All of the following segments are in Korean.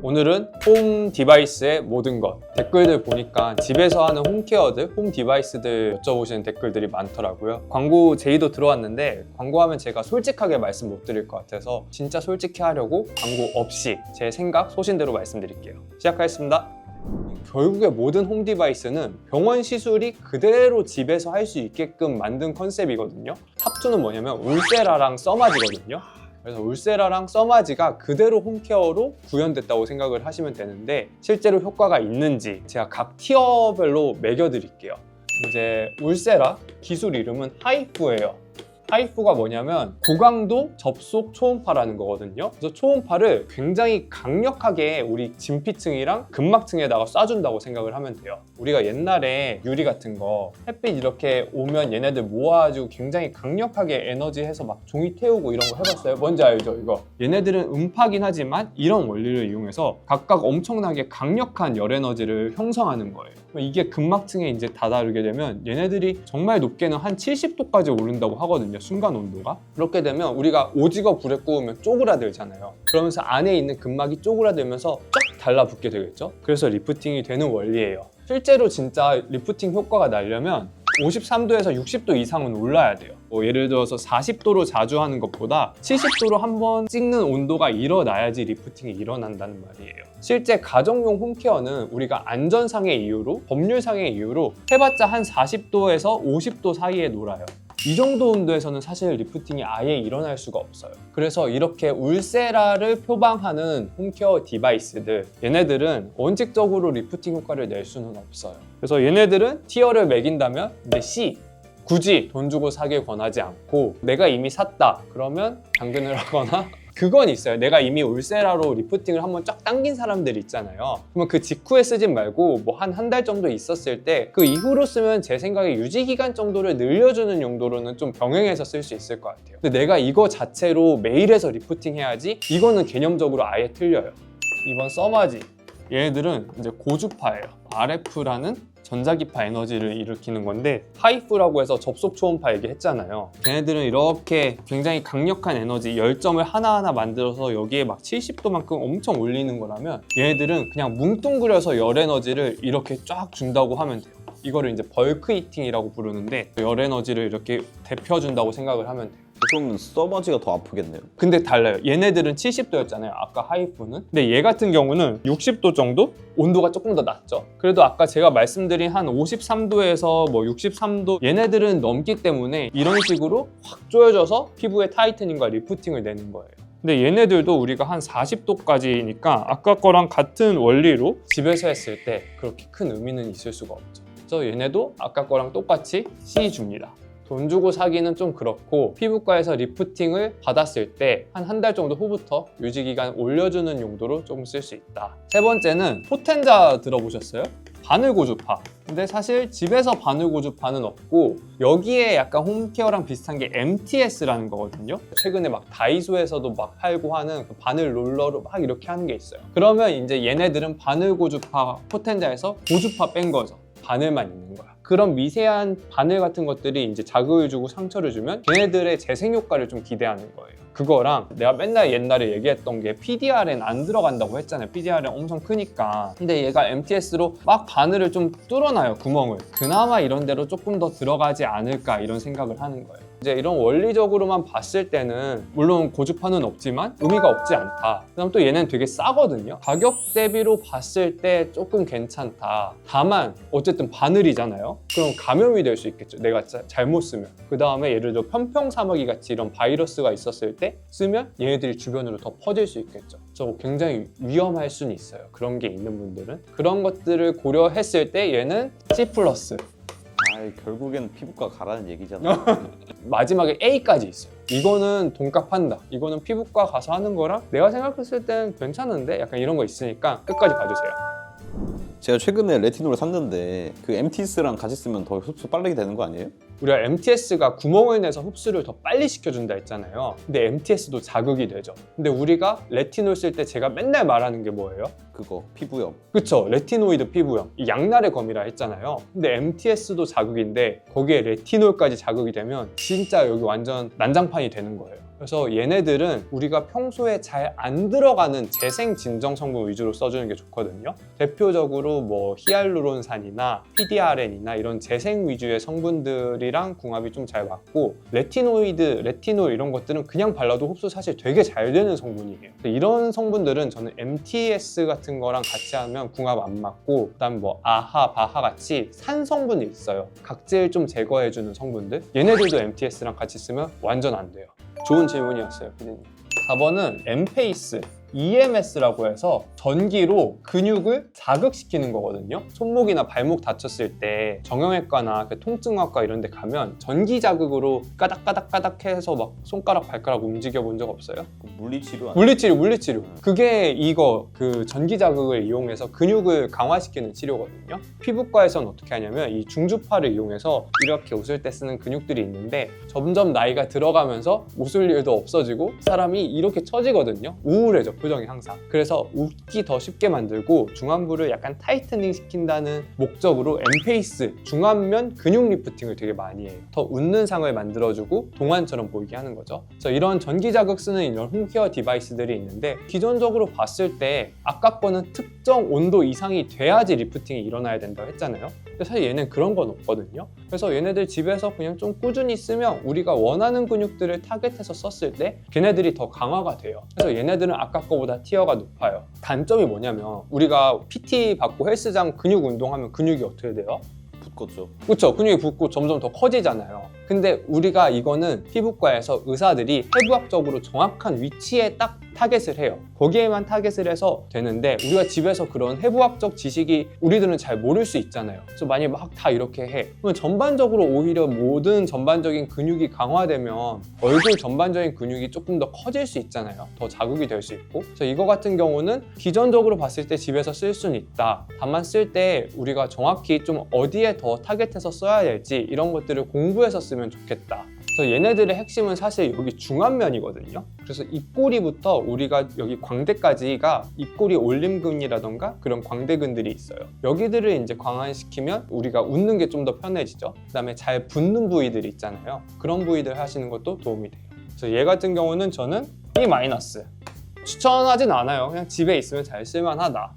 오늘은 홈 디바이스의 모든 것. 댓글들 보니까 집에서 하는 홈케어들, 홈 디바이스들 여쭤보시는 댓글들이 많더라고요. 광고 제의도 들어왔는데 광고하면 제가 솔직하게 말씀 못 드릴 것 같아서 진짜 솔직히 하려고 광고 없이 제 생각, 소신대로 말씀드릴게요. 시작하겠습니다. 결국에 모든 홈 디바이스는 병원 시술이 그대로 집에서 할 수 있게끔 만든 컨셉이거든요. 탑2는 뭐냐면 울세라랑 써마지거든요. 그래서 울세라랑 써마지가 그대로 홈케어로 구현됐다고 생각을 하시면 되는데 실제로 효과가 있는지 제가 각 티어별로 매겨드릴게요. 이제 울세라 기술 이름은 하이프예요. 하이프가 뭐냐면 고강도 접속 초음파라는 거거든요. 그래서 초음파를 굉장히 강력하게 우리 진피층이랑 근막층에다가 쏴준다고 생각을 하면 돼요. 우리가 옛날에 유리 같은 거 햇빛 이렇게 오면 얘네들 모아가지고 굉장히 강력하게 에너지 해서 막 종이 태우고 이런 거 해봤어요? 뭔지 알죠 이거? 얘네들은 음파긴 하지만 이런 원리를 이용해서 각각 엄청나게 강력한 열 에너지를 형성하는 거예요. 이게 근막층에 이제 다다르게 되면 얘네들이 정말 높게는 한 70도까지 오른다고 하거든요. 순간 온도가. 그렇게 되면 우리가 오징어 불에 구우면 쪼그라들잖아요. 그러면서 안에 있는 근막이 쪼그라들면서 쫙 달라붙게 되겠죠. 그래서 리프팅이 되는 원리예요. 실제로 진짜 리프팅 효과가 나려면 53도에서 60도 이상은 올라야 돼요. 예를 들어서 40도로 자주 하는 것보다 70도로 한번 찍는 온도가 일어나야지 리프팅이 일어난다는 말이에요. 실제 가정용 홈케어는 우리가 안전상의 이유로, 법률상의 이유로 해봤자 한 40도에서 50도 사이에 놀아요. 이 정도 온도에서는 사실 리프팅이 아예 일어날 수가 없어요. 그래서 이렇게 울세라를 표방하는 홈케어 디바이스들, 얘네들은 원칙적으로 리프팅 효과를 낼 수는 없어요. 그래서 얘네들은 티어를 매긴다면 이제 C, 굳이 돈 주고 사길 권하지 않고 내가 이미 샀다 그러면 당근을 하거나 그건 있어요. 내가 이미 울세라로 리프팅을 한번 쫙 당긴 사람들 있잖아요. 그러면 그 직후에 쓰진 말고 뭐 한 달 정도 있었을 때 그 이후로 쓰면 제 생각에 유지기간 정도를 늘려주는 용도로는 좀 병행해서 쓸 수 있을 것 같아요. 근데 내가 이거 자체로 매일 해서 리프팅 해야지? 이거는 개념적으로 아예 틀려요. 이번 써마지. 얘네들은 이제 고주파예요. RF라는 전자기파 에너지를 일으키는 건데 하이프라고 해서 접속 초음파 얘기했잖아요. 걔네들은 이렇게 굉장히 강력한 에너지, 열점을 하나하나 만들어서 여기에 막 70도만큼 엄청 올리는 거라면 얘네들은 그냥 뭉뚱그려서 열 에너지를 이렇게 쫙 준다고 하면 돼요. 이거를 이제 벌크 히팅이라고 부르는데 열 에너지를 이렇게 데펴준다고 생각을 하면 돼요. 그러면 써마지가 더 아프겠네요. 근데 달라요. 얘네들은 70도였잖아요. 아까 하이프는. 근데 얘 같은 경우는 60도 정도? 온도가 조금 더 낮죠. 그래도 아까 제가 말씀드린 한 53도에서 뭐 63도 얘네들은 넘기 때문에 이런 식으로 확 조여져서 피부의 타이트닝과 리프팅을 내는 거예요. 근데 얘네들도 우리가 한 40도까지니까 아까 거랑 같은 원리로 집에서 했을 때 그렇게 큰 의미는 있을 수가 없죠. 그래서 얘네도 아까 거랑 똑같이 C 줍니다. 돈 주고 사기는 좀 그렇고 피부과에서 리프팅을 받았을 때 한 달 정도 후부터 유지기간 올려주는 용도로 조금 쓸 수 있다. 세 번째는 포텐자 들어보셨어요? 바늘 고주파. 근데 사실 집에서 바늘 고주파는 없고 여기에 약간 홈케어랑 비슷한 게 MTS라는 거거든요. 최근에 막 다이소에서도 막 팔고 하는 그 바늘 롤러로 막 이렇게 하는 게 있어요. 그러면 이제 얘네들은 바늘 고주파 포텐자에서 고주파 뺀 거죠. 바늘만 있는 거야. 그런 미세한 바늘 같은 것들이 이제 자극을 주고 상처를 주면 걔네들의 재생 효과를 좀 기대하는 거예요. 그거랑 내가 맨날 옛날에 얘기했던 게 PDRN 안 들어간다고 했잖아요. PDRN 엄청 크니까. 근데 얘가 MTS로 막 바늘을 좀 뚫어놔요, 구멍을. 그나마 이런 데로 조금 더 들어가지 않을까 이런 생각을 하는 거예요. 이제 이런 원리적으로만 봤을 때는 물론 고주파는 없지만 의미가 없지 않다. 그다음 또 얘는 되게 싸거든요. 가격 대비로 봤을 때 조금 괜찮다. 다만 어쨌든 바늘이잖아요. 그럼 감염이 될 수 있겠죠. 내가 잘못 쓰면. 그 다음에 예를 들어 편평사마귀 같이 이런 바이러스가 있었을 때 쓰면 얘네들이 주변으로 더 퍼질 수 있겠죠. 그래서 굉장히 위험할 수는 있어요. 그런 게 있는 분들은. 그런 것들을 고려했을 때 얘는 C+. 아이, 결국엔 피부과 가라는 얘기잖아. 마지막에 A까지 있어요. 이거는 돈값 한다. 이거는 피부과 가서 하는 거랑 내가 생각했을 땐 괜찮은데 약간 이런 거 있으니까 끝까지 봐주세요. 제가 최근에 레티놀을 샀는데 그 MTS랑 같이 쓰면 더 흡수 빠르게 되는 거 아니에요? 우리가 MTS가 구멍을 내서 흡수를 더 빨리 시켜준다 했잖아요. 근데 MTS도 자극이 되죠. 근데 우리가 레티놀 쓸 때 제가 맨날 말하는 게 뭐예요? 그거 피부염. 그쵸, 레티노이드 피부염, 이 양날의 검이라 했잖아요. 근데 MTS도 자극인데 거기에 레티놀까지 자극이 되면 진짜 여기 완전 난장판이 되는 거예요. 그래서 얘네들은 우리가 평소에 잘 안 들어가는 재생 진정 성분 위주로 써주는 게 좋거든요. 대표적으로 뭐 히알루론산이나 PDRN이나 이런 재생 위주의 성분들이랑 궁합이 좀 잘 맞고, 레티노이드, 레티놀 이런 것들은 그냥 발라도 흡수 사실 되게 잘 되는 성분이에요. 이런 성분들은 저는 MTS 같은 거랑 같이 하면 궁합 안 맞고, 그다음 뭐 아하, 바하 같이 산 성분이 있어요. 각질 좀 제거해주는 성분들, 얘네들도 MTS랑 같이 쓰면 완전 안 돼요. 좋은 질문이었어요, 피디님. 4번은 엠페이스, EMS라고 해서 전기로 근육을 자극시키는 거거든요. 손목이나 발목 다쳤을 때 정형외과나 그 통증학과 이런 데 가면 전기 자극으로 까닥까닥까닥 해서 막 손가락 발가락 움직여 본 적 없어요? 물리치료 물리치료. 그게 이거 그 전기 자극을 이용해서 근육을 강화시키는 치료거든요. 피부과에서는 어떻게 하냐면 이 중주파를 이용해서 이렇게 웃을 때 쓰는 근육들이 있는데, 점점 나이가 들어가면서 웃을 일도 없어지고 사람이 이렇게 처지거든요. 우울해져, 표정이 항상. 그래서 웃기 더 쉽게 만들고 중안부를 약간 타이트닝 시킨다는 목적으로 엠페이스, 중안면 근육 리프팅을 되게 많이 해요. 더 웃는 상을 만들어주고 동안처럼 보이게 하는 거죠. 그래서 이런 전기 자극 쓰는 이런 홈케어 디바이스들이 있는데, 기존적으로 봤을 때 아까 거는 특정 온도 이상이 돼야지 리프팅이 일어나야 된다고 했잖아요. 근데 사실 얘는 그런 건 없거든요. 그래서 얘네들 집에서 그냥 좀 꾸준히 쓰면 우리가 원하는 근육들을 타겟해서 썼을 때 걔네들이 더 강화가 돼요. 그래서 얘네들은 아까 거보다 티어가 높아요. 단점이 뭐냐면, 우리가 PT 받고 헬스장 근육 운동하면 근육이 어떻게 돼요? 붙겠죠. 그렇죠. 근육이 붙고 점점 더 커지잖아요. 근데 우리가 이거는 피부과에서 의사들이 해부학적으로 정확한 위치에 딱 타겟을 해요. 거기에만 타겟을 해서 되는데, 우리가 집에서 그런 해부학적 지식이 우리들은 잘 모를 수 있잖아요. 그래서 만약에 막 다 이렇게 해, 그러면 전반적으로 오히려 모든 전반적인 근육이 강화되면 얼굴 전반적인 근육이 조금 더 커질 수 있잖아요. 더 자극이 될 수 있고. 그래서 이거 같은 경우는 기존적으로 봤을 때 집에서 쓸 수는 있다. 다만 쓸 때 우리가 정확히 좀 어디에 더 타겟해서 써야 될지 이런 것들을 공부해서 쓰면 좋겠다. 그래서 얘네들의 핵심은 사실 여기 중안면이거든요. 그래서 입꼬리부터 우리가 여기 광대까지가 입꼬리 올림근이라던가 그런 광대근들이 있어요. 여기들을 이제 강화시키면 우리가 웃는 게 좀 더 편해지죠. 그다음에 잘 붙는 부위들이 있잖아요. 그런 부위들 하시는 것도 도움이 돼요. 그래서 얘 같은 경우는 저는 B-. 추천하진 않아요. 그냥 집에 있으면 잘 쓸만하다.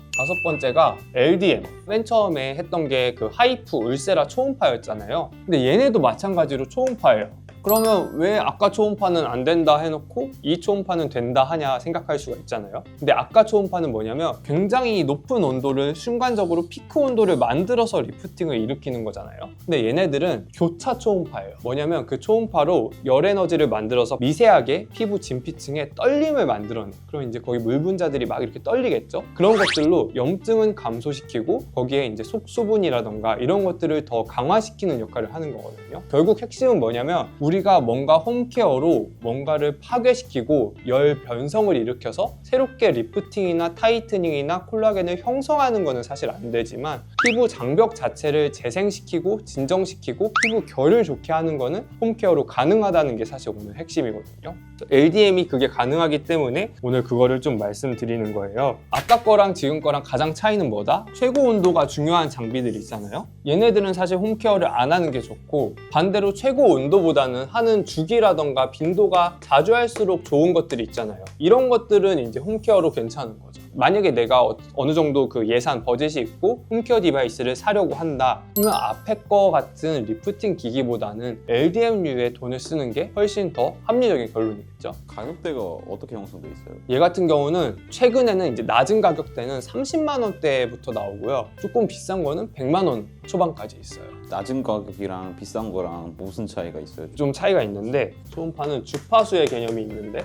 5번째가 LDM. 맨 처음에 했던 게 그 하이프 울세라 초음파였잖아요. 근데 얘네도 마찬가지로 초음파예요. 그러면 왜 아까 초음파는 안 된다 해놓고 이 초음파는 된다 하냐 생각할 수가 있잖아요. 근데 아까 초음파는 뭐냐면 굉장히 높은 온도를 순간적으로 피크 온도를 만들어서 리프팅을 일으키는 거잖아요. 근데 얘네들은 교차 초음파예요. 뭐냐면 그 초음파로 열 에너지를 만들어서 미세하게 피부 진피층에 떨림을 만들어내. 그럼 이제 거기 물 분자들이 막 이렇게 떨리겠죠. 그런 것들로 염증은 감소시키고 거기에 이제 속수분이라던가 이런 것들을 더 강화시키는 역할을 하는 거거든요. 결국 핵심은 뭐냐면, 우리가 뭔가 홈케어로 뭔가를 파괴시키고 열 변성을 일으켜서 새롭게 리프팅이나 타이트닝이나 콜라겐을 형성하는 거는 사실 안 되지만, 피부 장벽 자체를 재생시키고 진정시키고 피부 결을 좋게 하는 거는 홈케어로 가능하다는 게 사실 오늘 핵심이거든요. LDM이 그게 가능하기 때문에 오늘 그거를 좀 말씀드리는 거예요. 아까 거랑 지금 거랑 가장 차이는 뭐다? 최고 온도가 중요한 장비들이 있잖아요. 얘네들은 사실 홈케어를 안 하는 게 좋고, 반대로 최고 온도보다는 하는 주기라던가 빈도가 자주 할수록 좋은 것들이 있잖아요. 이런 것들은 이제 홈케어로 괜찮은 거죠. 만약에 내가 어느 정도 그 예산 버젯이 있고 홈케어 디바이스를 사려고 한다 그러면 앞에 거 같은 리프팅 기기보다는 LDM류에 돈을 쓰는 게 훨씬 더 합리적인 결론이겠죠. 가격대가 어떻게 형성돼 있어요? 얘 같은 경우는 최근에는 이제 낮은 가격대는 30만 원대부터 나오고요. 조금 비싼 거는 100만 원 초반까지 있어요. 낮은 가격이랑 비싼 거랑 무슨 차이가 있어요? 좀 차이가 있는데, 초음파는 주파수의 개념이 있는데,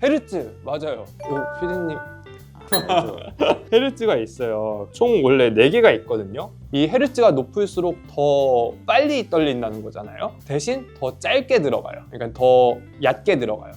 헤르츠 맞아요. 오, 피디님 맞죠. 헤르츠가 있어요. 총 원래 4개가 있거든요. 이 헤르츠가 높을수록 더 빨리 떨린다는 거잖아요. 대신 더 짧게 들어가요. 그러니까 더 얕게 들어가요.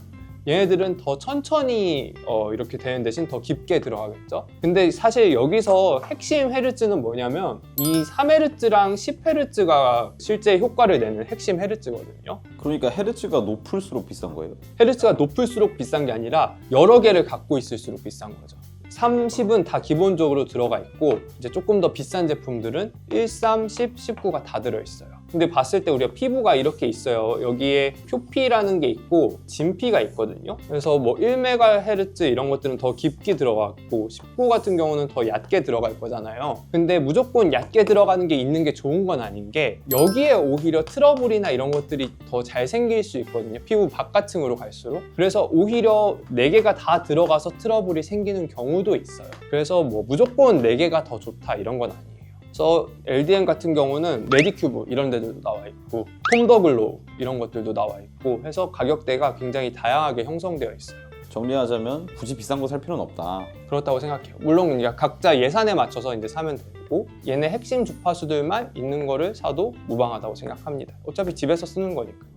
얘네들은 더 천천히 이렇게 되는 대신 더 깊게 들어가겠죠. 근데 사실 여기서 핵심 헤르츠는 뭐냐면, 이 3Hz랑 10Hz가 실제 효과를 내는 핵심 헤르츠거든요. 그러니까 헤르츠가 높을수록 비싼 거예요? 헤르츠가 높을수록 비싼 게 아니라 여러 개를 갖고 있을수록 비싼 거죠. 30은 다 기본적으로 들어가 있고, 이제 조금 더 비싼 제품들은 1, 3, 10, 19가 다 들어있어요. 근데 봤을 때 우리가 피부가 이렇게 있어요. 여기에 표피라는 게 있고 진피가 있거든요. 그래서 뭐 1메가헤르츠 이런 것들은 더 깊게 들어갔고 19 같은 경우는 더 얕게 들어갈 거잖아요. 근데 무조건 얕게 들어가는 게 있는 게 좋은 건 아닌 게 여기에 오히려 트러블이나 이런 것들이 더 잘 생길 수 있거든요. 피부 바깥층으로 갈수록. 그래서 오히려 4개가 다 들어가서 트러블이 생기는 경우도 있어요. 그래서 뭐 무조건 4개가 더 좋다 이런 건 아니에요. 그래서 LDM 같은 경우는 메디큐브 이런 데들도 나와 있고 폼더글로 이런 것들도 나와 있고 해서 가격대가 굉장히 다양하게 형성되어 있어요. 정리하자면 굳이 비싼 거 살 필요는 없다. 그렇다고 생각해요. 물론 그냥 각자 예산에 맞춰서 이제 사면 되고 얘네 핵심 주파수들만 있는 거를 사도 무방하다고 생각합니다. 어차피 집에서 쓰는 거니까요.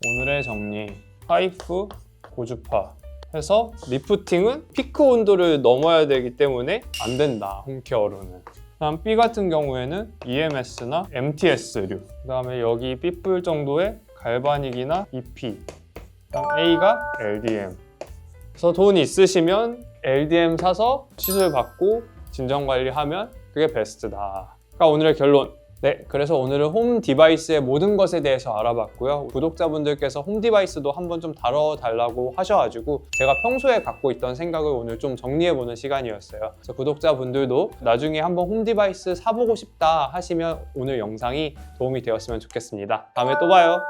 오늘의 정리. 하이프, 고주파 해서 리프팅은 피크 온도를 넘어야 되기 때문에 안 된다, 홈케어로는. 다음 B 같은 경우에는 EMS나 MTS류, 그 다음에 여기 B뿔 정도의 갈바닉이나 EP, 다음 A가 LDM. 그래서 돈 있으시면 LDM 사서 시술 받고 진정 관리하면 그게 베스트다. 그러니까 오늘의 결론. 네, 그래서 오늘은 홈 디바이스의 모든 것에 대해서 알아봤고요. 구독자분들께서 홈 디바이스도 한번 좀 다뤄달라고 하셔가지고 제가 평소에 갖고 있던 생각을 오늘 좀 정리해보는 시간이었어요. 그래서 구독자분들도 나중에 한번 홈 디바이스 사보고 싶다 하시면 오늘 영상이 도움이 되었으면 좋겠습니다. 다음에 또 봐요.